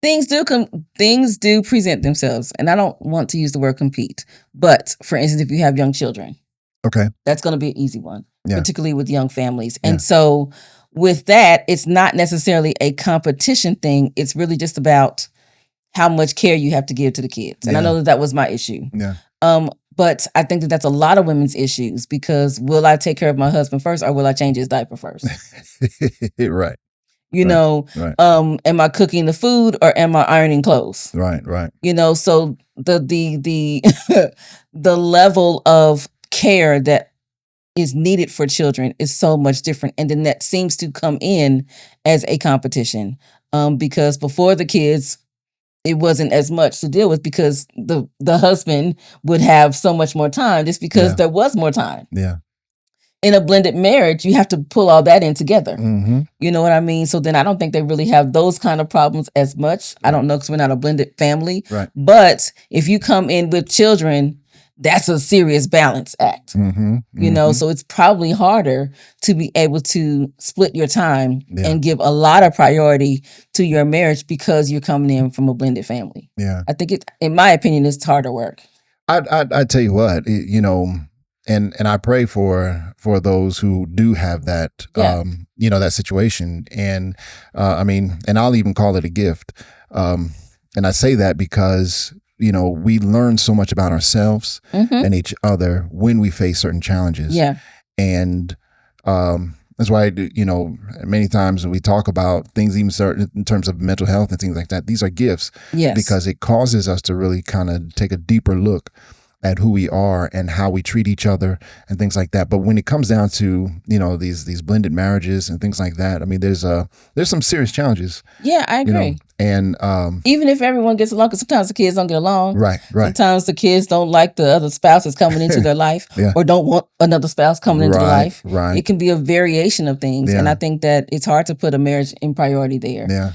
things do present themselves, and I don't want to use the word compete, but for instance, if you have young children, okay, that's going to be an easy one, particularly with young families. And so with that, it's not necessarily a competition thing. It's really just about how much care you have to give to the kids. And I know that was my issue. Yeah. But I think that's a lot of women's issues because will I take care of my husband first or will I change his diaper first? Right. Right. Am I cooking the food or am I ironing clothes? Right. So the the level of care that is needed for children is so much different. And then that seems to come in as a competition. Because before the kids, it wasn't as much to deal with because the husband would have so much more time just because there was more time. Yeah. In a blended marriage, you have to pull all that in together. Mm-hmm. You know what I mean? So then I don't think they really have those kind of problems as much. Right. I don't know because we're not a blended family. Right. But if you come in with children, that's a serious balance act. Mm-hmm. So it's probably harder to be able to split your time and give a lot of priority to your marriage because you're coming in from a blended family. Yeah. I think in my opinion, it's harder work. I tell you what, and I pray for those who do have that, that situation. And and I'll even call it a gift. And I say that because we learn so much about ourselves and each other when we face certain challenges. Yeah. And that's why, many times when we talk about things, even in terms of mental health and things like that, these are gifts. Yes. Because it causes us to really kind of take a deeper look at who we are and how we treat each other and things like that. But when it comes down to, these blended marriages and things like that, I mean, there's some serious challenges. Yeah, I agree. And even if everyone gets along, because sometimes the kids don't get along. Right. Sometimes the kids don't like the other spouse that's coming into their life or don't want another spouse coming into their life. Right. It can be a variation of things. Yeah. And I think that it's hard to put a marriage in priority there. Yeah.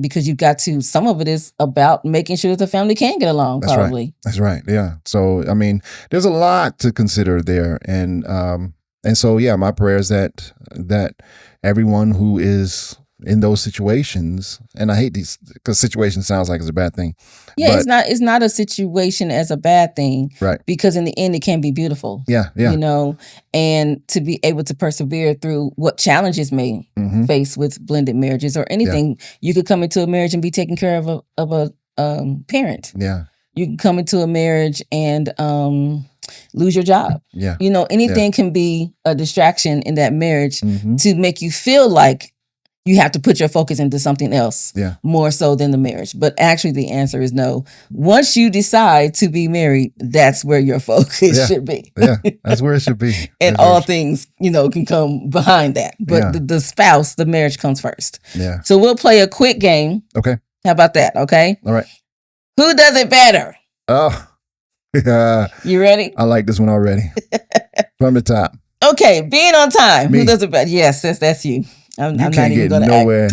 Because you've got to, some of it is about making sure that the family can get along, probably. That's right. Yeah. So, I mean, there's a lot to consider there. And so, my prayer is that everyone who is in those situations, and I hate these because situation sounds like it's a bad thing. Yeah, but it's not a situation as a bad thing. Right. Because in the end, it can be beautiful. Yeah. And to be able to persevere through what challenges may face with blended marriages or anything. Yeah. You could come into a marriage and be taken care of a parent. Yeah. You can come into a marriage and lose your job. Yeah. Anything can be a distraction in that marriage to make you feel like you have to put your focus into something else more so than the marriage. But actually the answer is no. Once you decide to be married, that's where your focus should be. Yeah, that's where it should be. And all things, can come behind that. But the spouse, the marriage comes first. Yeah. So we'll play a quick game. Okay. How about that? Okay. All right. Who does it better? Oh, yeah. You ready? I like this one already. From the top. Okay. Being on time. Me. Who does it better? Yes, that's you. I'm can't not even get nowhere.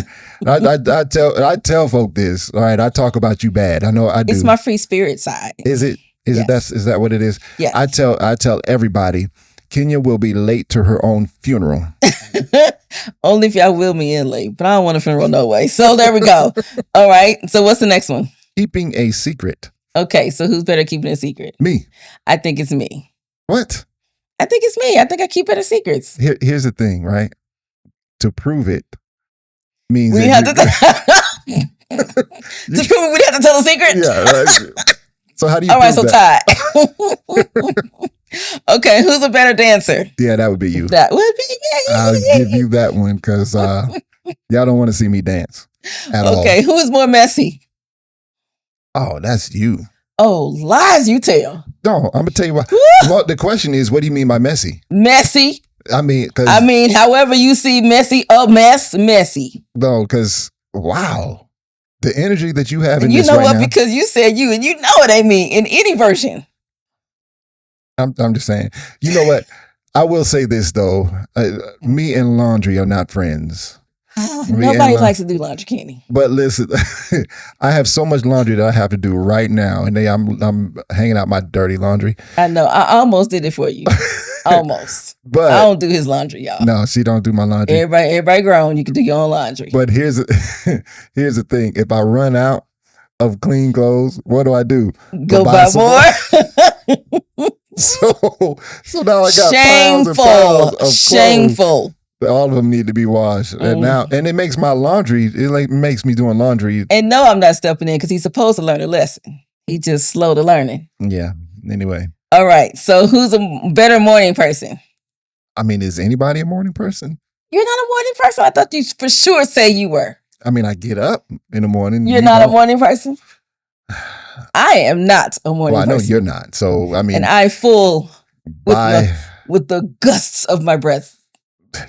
I tell folk this. All right, I talk about you bad. I know I do. It's my free spirit side. Is it? Is that what it is? Yeah. I tell everybody, Kenya will be late to her own funeral. Only if y'all will me in late, but I don't want a funeral no way. So there we go. All right. So what's the next one? Keeping a secret. Okay. So who's better keeping a secret? Me. I think it's me. What? I think it's me. I think I keep better secrets. Here's the thing, right? To prove it means we have to. To prove we'd have to tell a secret? Yeah. So how do you All right, so that? Ty. Okay, who's a better dancer? Yeah, that would be you. That would be me. I'll give you that one because y'all don't want to see me dance at all. Okay, who is more messy? Oh, that's you. Oh, lies you tell. No, I'm gonna tell you what. Well, the question is, what do you mean by messy? Messy. I mean, however you see messy, messy. No, because wow, the energy that you have in you this know right what? now. Because you said you, and you know what I mean in any version. I'm just saying. You know what? I will say this though. Me and laundry are not friends. Nobody likes to do laundry, Kenny. But listen, I have so much laundry that I have to do right now, and I'm hanging out my dirty laundry. I know. I almost did it for you. Almost. But I don't do his laundry, y'all. No, she don't do my laundry. Everybody grown. You can do your own laundry. But here's the thing. If I run out of clean clothes, what do? Go buy more. So now I got shameful. piles and piles of clothes. Shameful. All of them need to be washed. And it makes my laundry, makes me doing laundry. And no, I'm not stepping in because he's supposed to learn a lesson. He just slow to learning. Yeah. Anyway. All right. So who's a better morning person? I mean, is anybody a morning person? You're not a morning person? I thought you for sure say you were. I mean, I get up in the morning. You're not a morning person? I am not a morning person. Well, I know you're not. So, I mean. And I full with the gusts of my breath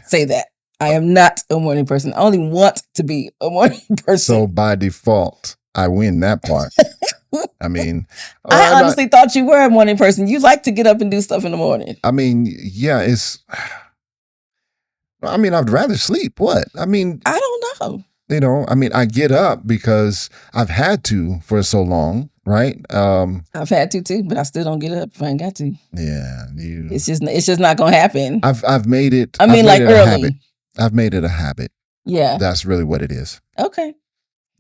say that. I am not a morning person. I only want to be a morning person. So by default, I win that part. I mean. I honestly thought you were a morning person. You like to get up and do stuff in the morning. I mean, yeah, I'd rather sleep. What? I mean. I don't know. You know, I mean, I get up because I've had to for so long, right? I've had to too, but I still don't get up if I ain't got to. Yeah, it's just not gonna happen. I've made it. I mean, like early. I've made it a habit. Yeah, that's really what it is. Okay.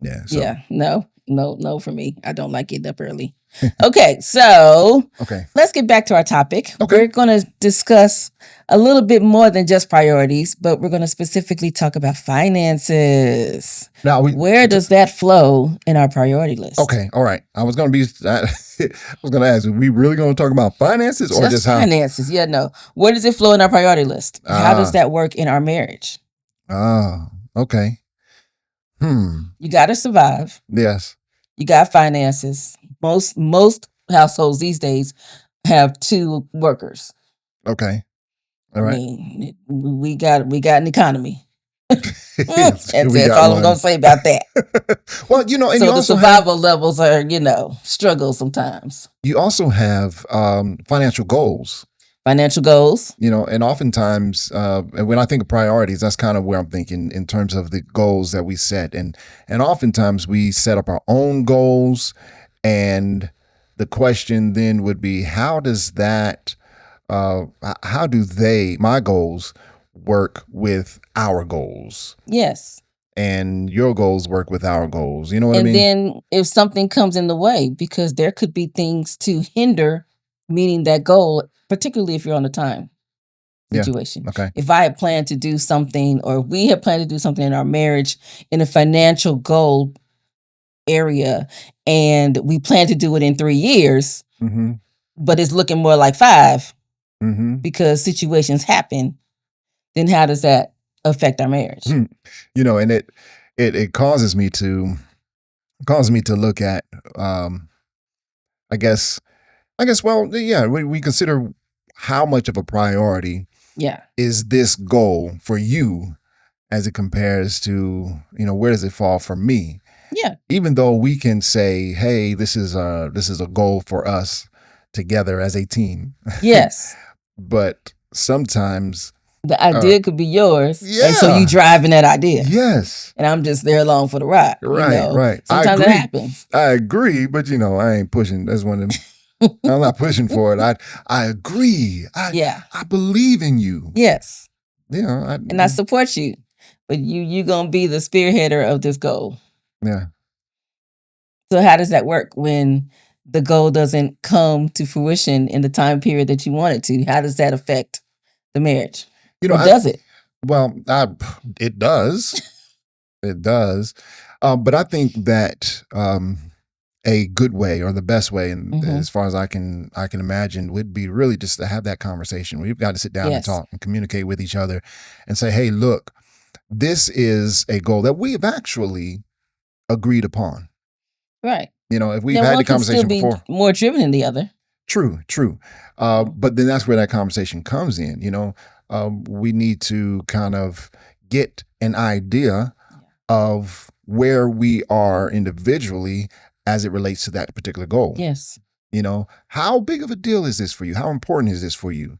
Yeah. So. Yeah. No for me. I don't like getting up early. Okay, so let's get back to our topic. Okay. We're going to discuss a little bit more than just priorities, but we're going to specifically talk about finances. Now, where does that flow in our priority list? Okay, all right. I was going to ask, are we really going to talk about finances or just how? Finances, yeah, no. Where does it flow in our priority list? How does that work in our marriage? Okay. You got to survive. Yes. You got finances. Most households these days have 2 workers. Okay. All right. I mean, we got an economy. That's all I'm gonna say about that. Well, you know, and so you the also survival levels are, struggle sometimes. You also have financial goals. Financial goals. You know, and oftentimes, when I think of priorities, that's kind of where I'm thinking in terms of the goals that we set. And oftentimes we set up our own goals. And the question then would be, how do my goals work with our goals? Yes. And your goals work with our goals. You know what I mean? And then if something comes in the way, because there could be things to hinder meeting that goal, particularly if you're on a time situation. Yeah. Okay. If I had planned to do something, or we had planned to do something in our marriage in a financial goal area, and we plan to do it in 3 years, but it's looking more like 5 because situations happen, then how does that affect our marriage? You know, and it causes me to look at, I guess, well, yeah, we consider how much of a priority is this goal for you as it compares to, where does it fall for me? Yeah. Even though we can say, hey, this is a goal for us together as a team. Yes. But sometimes the idea could be yours. Yeah. And so you driving that idea. Yes. And I'm just there along for the ride. Right. Sometimes that happens. I agree, but I ain't pushing. That's one of them. I'm not pushing for it. I agree. I believe in you. Yes. Yeah. And I support you. But you gonna be the spearheader of this goal. Yeah. So how does that work when the goal doesn't come to fruition in the time period that you want it to? How does that affect the marriage? Does it? Well, it does. It does. But I think that a good way or the best way, and as far as I can imagine, would be really just to have that conversation. We've got to sit down and talk and communicate with each other and say, hey, look, this is a goal that we've actually agreed upon. Right. If we've had the conversation before. More driven than the other. True. But then that's where that conversation comes in. We need to kind of get an idea of where we are individually as it relates to that particular goal. Yes. How big of a deal is this for you? How important is this for you?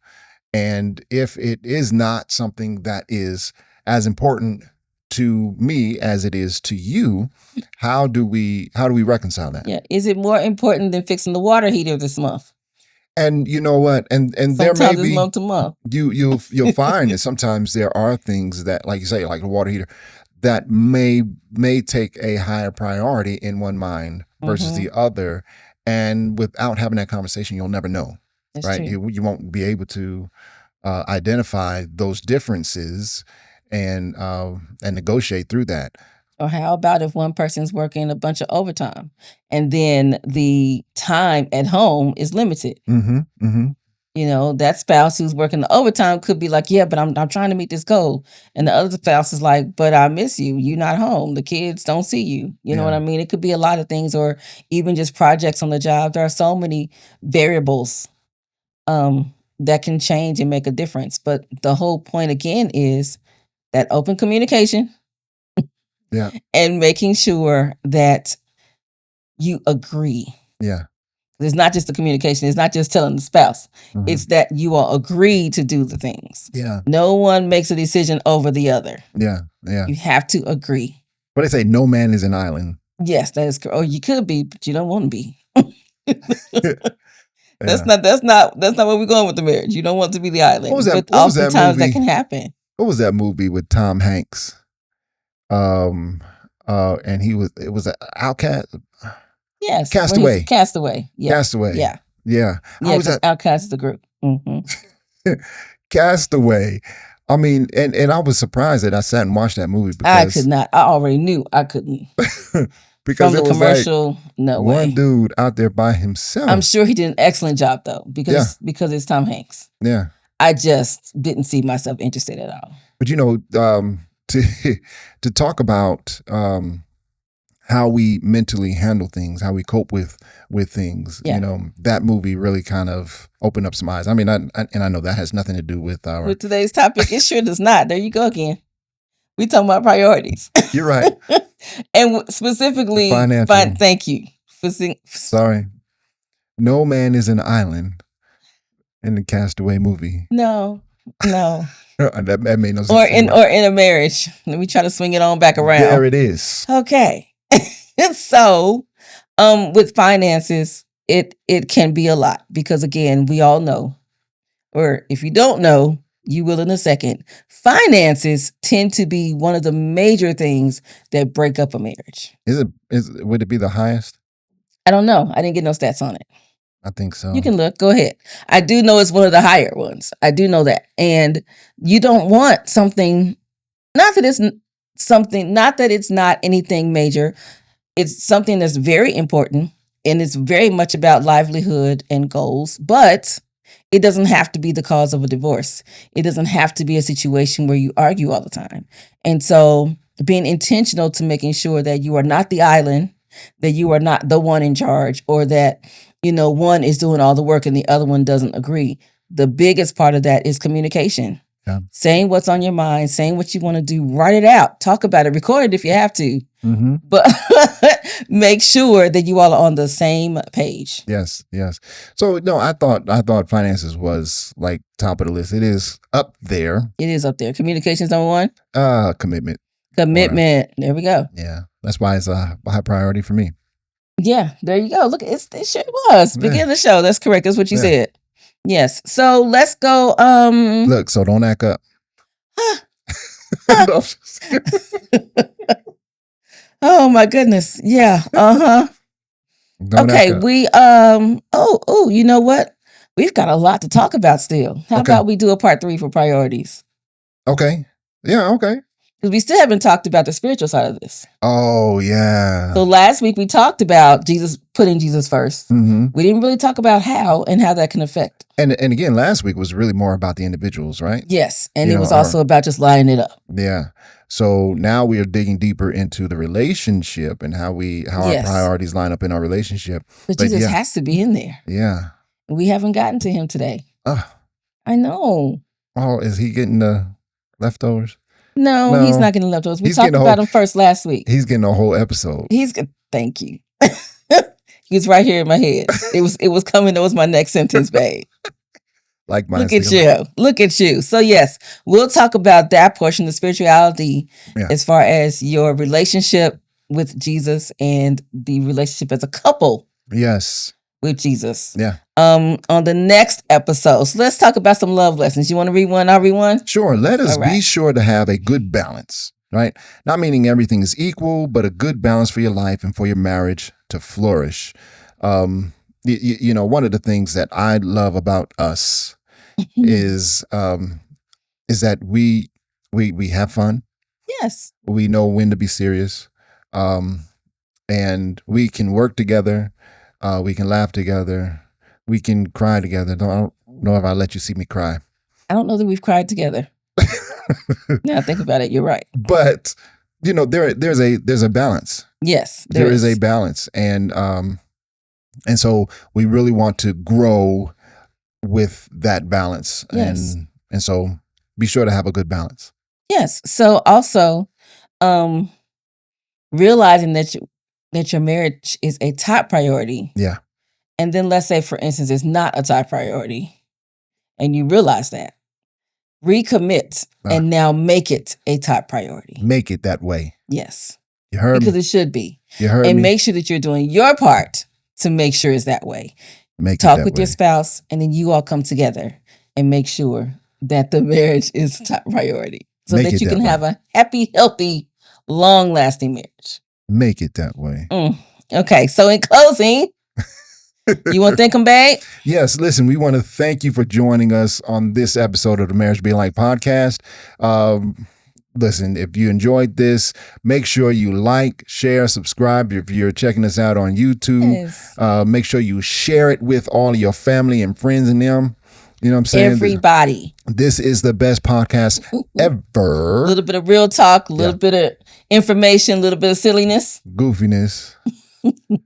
And if it is not something that is as important to me as it is to you, how do we reconcile that? Yeah. Is it more important than fixing the water heater this month? And you know what? And sometimes there may be month to month. You'll find that sometimes there are things that, like you say, like the water heater, that may take a higher priority in one mind versus the other. And without having that conversation, you'll never know. That's right? True. You won't be able to identify those differences and negotiate through that. Or how about if one person's working a bunch of overtime and then the time at home is limited? That spouse who's working the overtime could be like, yeah, but I'm trying to meet this goal. And the other spouse is like, but I miss you. You're not home. The kids don't see you. You know what I mean? It could be a lot of things, or even just projects on the job. There are so many variables that can change and make a difference. But the whole point again is that open communication. Yeah. And making sure that you agree. Yeah. It's not just the communication. It's not just telling the spouse. It's that you all agree to do the things. Yeah. No one makes a decision over the other. Yeah. You have to agree. But they say no man is an island. Yes, that is correct. Or you could be, but you don't want to be. That's not where we're going with the marriage. You don't want to be the island. But oftentimes that can happen. What was that movie with Tom Hanks? And it was an Outcast. Yes. Castaway. Castaway. Yeah. Castaway. Yeah. Yeah. Yeah, because Outcast is the group. Castaway. I mean, and I was surprised that I sat and watched that movie because I could not. I already knew I couldn't. Because from the commercial, like no way. One dude out there by himself. I'm sure he did an excellent job though, because it's Tom Hanks. Yeah. I just didn't see myself interested at all. But to talk about how we mentally handle things, how we cope with things, that movie really kind of opened up some eyes. I mean, I know that has nothing to do with today's topic. It sure does not. There you go again. We talking about priorities. You're right. And specifically, thank you. Sorry. No man is an island in the Castaway movie. No. that made no sense. Or in a marriage. Let me try to swing it on back around. There it is. Okay. So, with finances, it can be a lot because again, we all know, or if you don't know, you will in a second. Finances tend to be one of the major things that break up a marriage. Would it be the highest? I don't know. I didn't get no stats on it. I think so. You can look. Go ahead. I do know it's one of the higher ones. I do know that. And you don't want something, not that it's not anything major. It's something that's very important and it's very much about livelihood and goals, but it doesn't have to be the cause of a divorce. It doesn't have to be a situation where you argue all the time. And so being intentional to making sure that you are not the island, that you are not the one in charge, or that, one is doing all the work and the other one doesn't agree. The biggest part of that is communication. Yeah. Saying what's on your mind, saying what you want to do, write it out, talk about it, record it if you have to. Mm-hmm. But make sure that you all are on the same page. Yes. So no, I thought finances was like top of the list. It is up there. It is up there. Communication's number one. Commitment. There we go. Yeah, that's why it's a high priority for me. Yeah, there you go. Look, it sure was. Begin the show. That's correct. That's what you said. Yes. So let's go. Look, so don't act up. Oh my goodness. Yeah. Okay. We you know what? We've got a lot to talk about still. How about we do a part 3 for priorities? Okay. Yeah, okay. Because we still haven't talked about the spiritual side of this. Oh, yeah. So last week we talked about putting Jesus first. Mm-hmm. We didn't really talk about how that can affect. And again, last week was really more about the individuals, right? Yes. And it was also about just lining it up. Yeah. So now we are digging deeper into the relationship and how our priorities line up in our relationship. But Jesus has to be in there. Yeah. We haven't gotten to him today. I know. Oh, is he getting the leftovers? No, he's not getting leftovers. We talked about him first last week. He's getting a whole episode. Thank you. He's right here in my head. It was coming. That was my next sentence, babe. Like mine. Look at you. So yes, we'll talk about that portion of spirituality as far as your relationship with Jesus and the relationship as a couple. Yes. With Jesus. Yeah. On the next episode. So let's talk about some love lessons. You want to read one? I'll read one? Sure. Let us be sure to have a good balance, right? Not meaning everything is equal, but a good balance for your life and for your marriage to flourish. One of the things that I love about us is that we have fun. Yes. We know when to be serious. And we can work together. We can laugh together. We can cry together. I don't know if I let you see me cry. I don't know that we've cried together. Now I think about it, you're right. But there's a balance. Yes, there is a balance, and so we really want to grow with that balance, yes. and so be sure to have a good balance. Yes. So also, realizing that your marriage is a top priority. Yeah. And then let's say, for instance, it's not a top priority and you realize that. Recommit and now make it a top priority. Make it that way. Yes. You heard me? Because it should be. You heard me? And make sure that you're doing your part to make sure it's that way. Talk with your spouse and then you all come together and make sure that the marriage is a top priority. So that you can have a happy, healthy, long-lasting marriage. Make it that way. Okay, so in closing, you want to thank them, babe? Yes, listen, we want to thank you for joining us on this episode of the Marriage Be Like podcast. Listen, if you enjoyed this, make sure you like, share, subscribe. If you're checking us out on YouTube, make sure you share it with all of your family and friends and them. You know what I'm saying? Everybody. This is the best podcast ever. A little bit of real talk, a little bit of information, a little bit of silliness. Goofiness.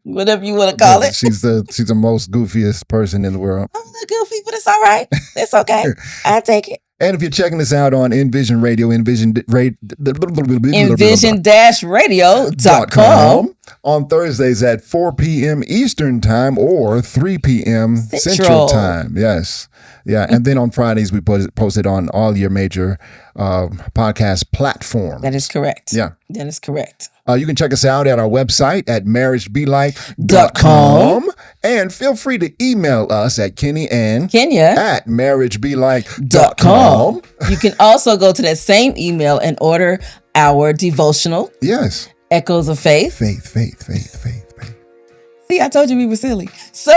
Whatever you want to call it. She's the most goofiest person in the world. I'm not goofy, but it's all right. It's okay. I'll take it. And if you're checking us out on Envision Radio, Envision-radio.com on Thursdays at 4 p.m. Eastern Time or 3 p.m. Central Time. Yes. Yeah. And then on Fridays, we post it on all your major podcast platforms. That is correct. Yeah. That is correct. You can check us out at our website at marriagebelike.com. And feel free to email us at Kenya at marriagebelike.com. You can also go to that same email and order our devotional. Yes. Echoes of Faith. Faith. See, I told you we were silly. So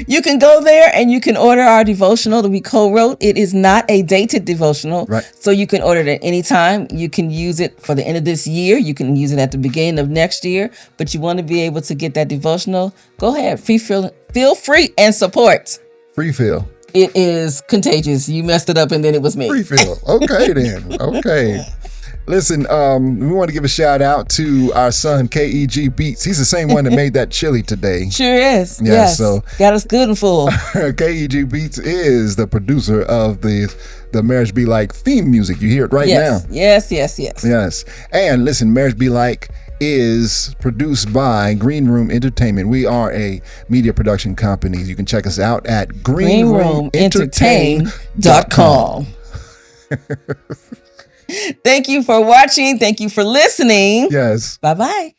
you can go there and you can order our devotional that we co-wrote. It is not a dated devotional. Right. So you can order it at any time. You can use it for the end of this year. You can use it at the beginning of next year. But you want to be able to get that devotional, go ahead. Feel free and support. Free feel. It is contagious. You messed it up and then it was me. Free feel. Okay then. Okay. Listen, we want to give a shout out to our son, KEG Beats. He's the same one that made that chili today. Sure is. Yeah, yes. So got us good and full. KEG Beats is the producer of the Marriage Be Like theme music. You hear it right now. Yes. Yes. And listen, Marriage Be Like is produced by Green Room Entertainment. We are a media production company. You can check us out at greenroomentertain.com. Thank you for watching. Thank you for listening. Yes. Bye-bye.